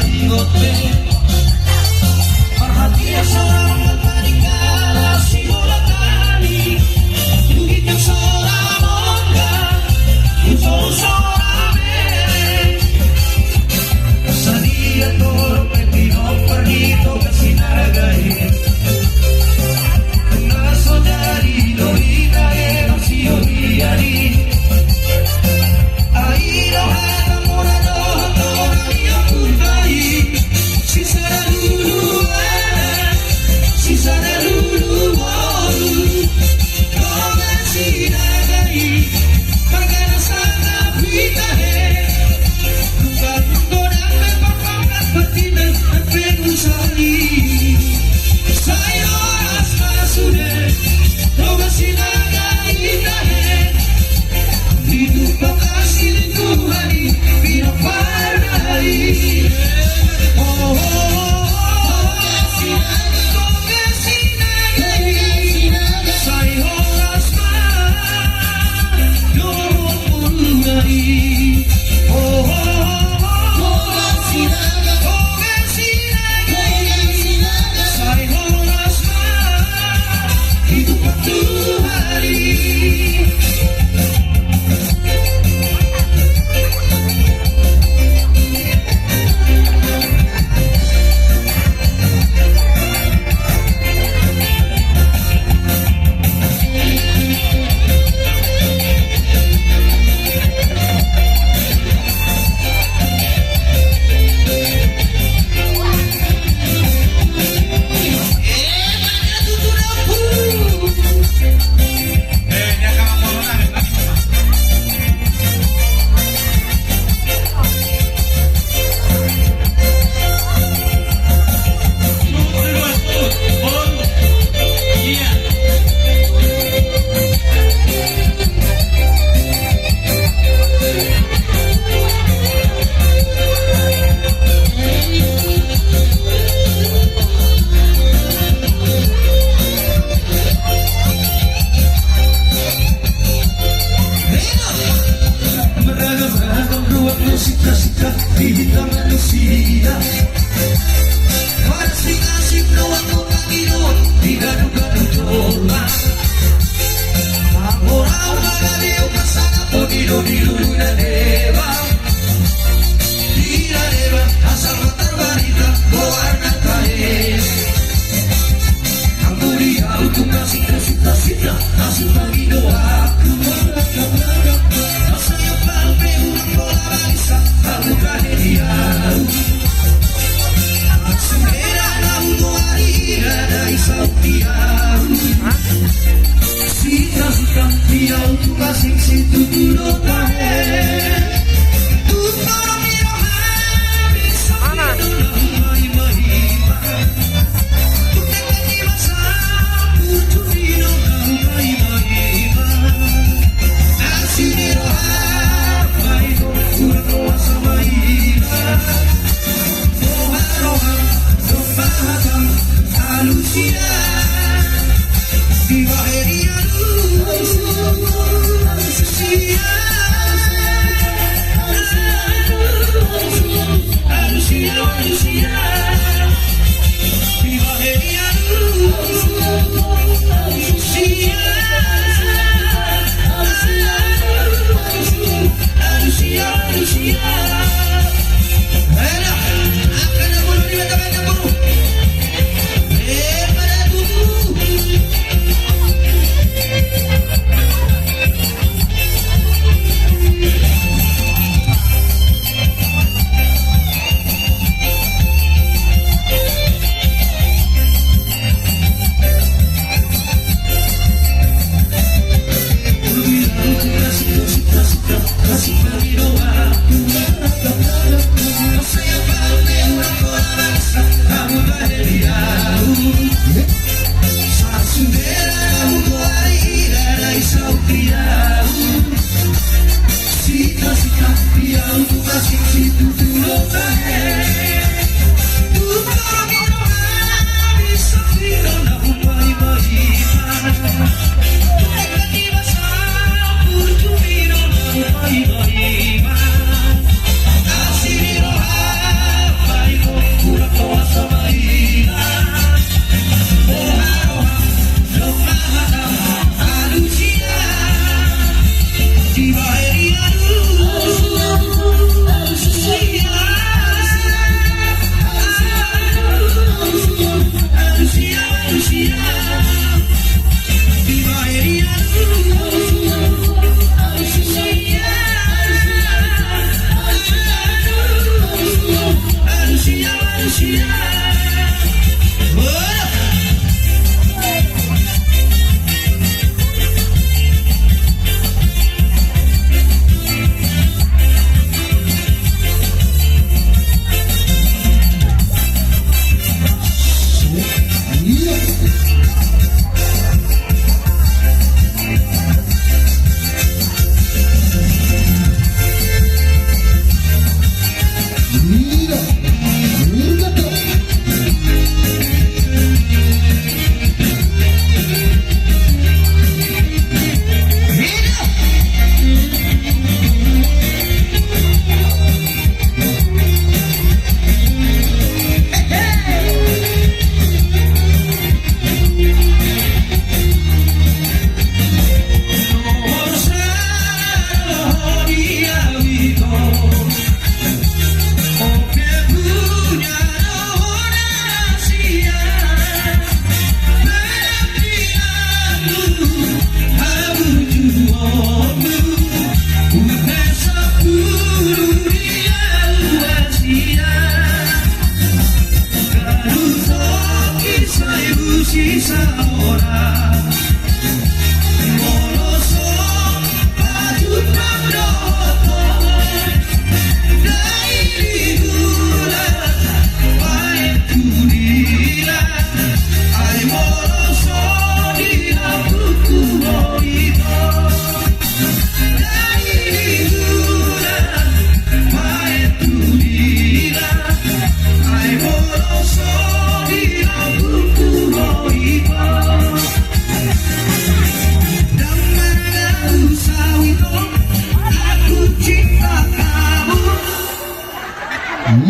bigote. Perhatian seorang wanita si bola tani, tingginya seorang mongga, itu seorang bere. Sadia toro petino pergito kasinagai, naso dari lorita era si odiari. Airo hata morado hatora io kurbai, si sarà lulu si sarà lulu come si nagai, magana sana vita he, bukan godang memperpangat betina penusali. Saya asma sudah, coba si nagai tahe, hidup kasih Tuhan bila parai. Oh, kasih nagai, saya asma domungai. Oh, kasih nagai, saya asma hidup Tuhan. Beragam-ragam ruang musik-musik di hitam manusia. Asik-asik ruang panggilan digadu-gadu doang. Orang magadio kasana podido-dido na deva. Dira deva asal terbarita warna kain. Amuri auto kasih-kasih-kasih asal bagi doaku. Saya pampe una bola balisa, bukan dia. Mira, mira.